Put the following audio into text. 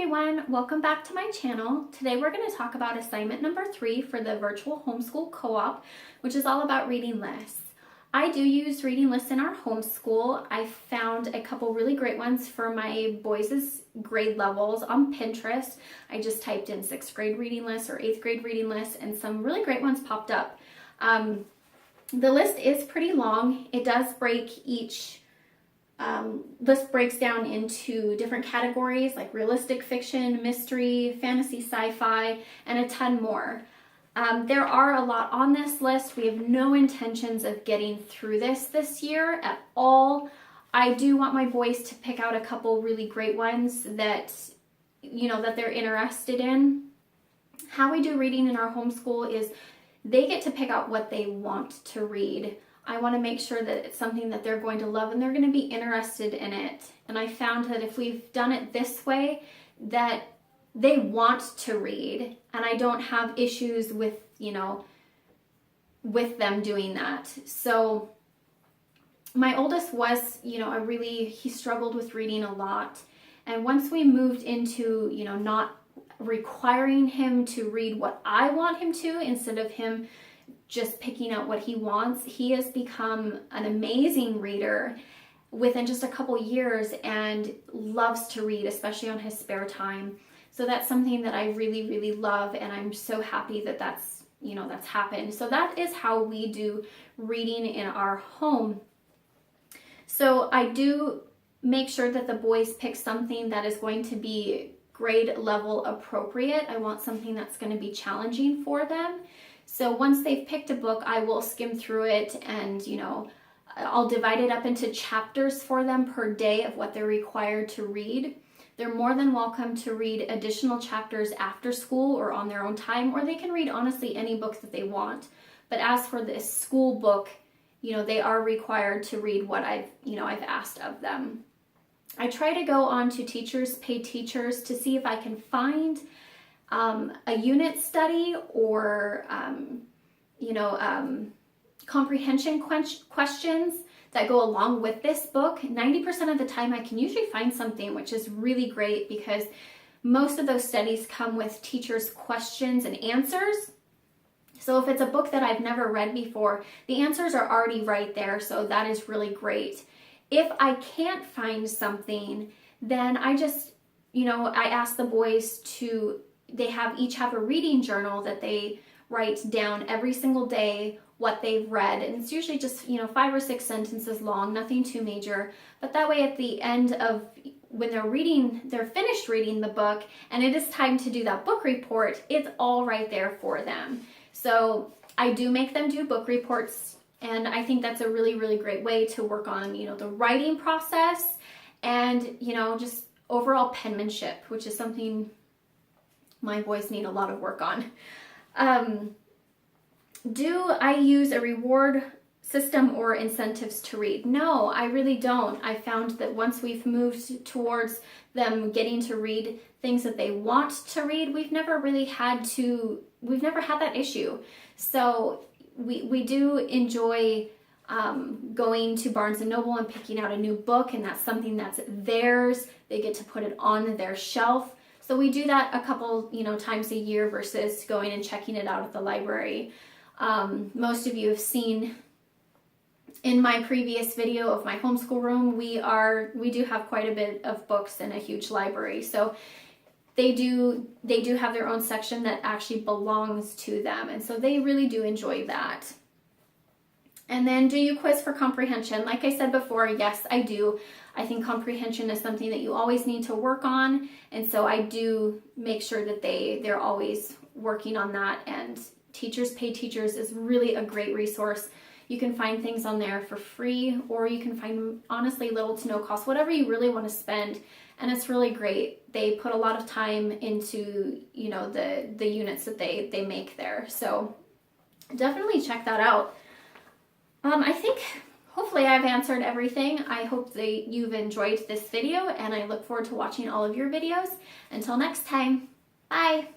everyone, welcome back to my channel. Today we're going to talk about assignment number 3 for the virtual homeschool co-op, which is all about reading lists. I do use reading lists in our homeschool. I found a couple really great ones for my boys' grade levels on Pinterest. I just typed in 6th grade reading lists or 8th grade reading lists and some really great ones popped up. The list is pretty long. It does break each list breaks down into different categories like realistic fiction, mystery, fantasy, sci-fi, and a ton more. There are a lot on this list. We have no intentions of getting through this year at all. I do want my boys to pick out a couple really great ones that, that they're interested in. How we do reading in our homeschool is they get to pick out what they want to read. I want to make sure that it's something that they're going to love and they're going to be interested in it. And I found that if we've done it this way, that they want to read, and I don't have issues with, with them doing that. So my oldest was, he struggled with reading a lot. And once we moved into, not requiring him to read what I want him to, instead of him just picking out what he wants, he has become an amazing reader within just a couple years and loves to read, especially on his spare time. So that's something that I really, really love, and I'm so happy that that's happened. So that is how we do reading in our home. So I do make sure that the boys pick something that is going to be grade level appropriate. I want something that's going to be challenging for them. So once they've picked a book, I will skim through it and, I'll divide it up into chapters for them per day of what they're required to read. They're more than welcome to read additional chapters after school or on their own time, or they can read honestly any book that they want. But as for this school book, they are required to read what I've asked of them. I try to go on to Teachers Pay Teachers to see if I can find a unit study or, comprehension questions that go along with this book. 90% of the time I can usually find something, which is really great because most of those studies come with teachers' questions and answers. So if it's a book that I've never read before, the answers are already right there. So that is really great. If I can't find something, then I just, I ask the boys to each have a reading journal that they write down every single day what they've read, and it's usually just 5 or 6 sentences long, nothing too major. But that way at the end of when they're finished reading the book and it is time to do that book report, it's all right there for them. So I do make them do book reports, and I think that's a really, really great way to work on the writing process and just overall penmanship, which is something my boys need a lot of work on. Do I use a reward system or incentives to read? No, I really don't. I found that once we've moved towards them getting to read things that they want to read, we've never had that issue. So we do enjoy going to Barnes & Noble and picking out a new book, and that's something that's theirs. They get to put it on their shelf. So we do that a couple, times a year versus going and checking it out at the library. Most of you have seen in my previous video of my homeschool room, we do have quite a bit of books and a huge library. So they do have their own section that actually belongs to them. And so they really do enjoy that. And then, do you quiz for comprehension? Like I said before, yes, I do. I think comprehension is something that you always need to work on. And so I do make sure that they're always working on that. And Teachers Pay Teachers is really a great resource. You can find things on there for free, or you can find honestly little to no cost, whatever you really want to spend. And it's really great. They put a lot of time into, the units that they make there. So definitely check that out. I think hopefully I've answered everything. I hope that you've enjoyed this video, and I look forward to watching all of your videos. Until next time, bye.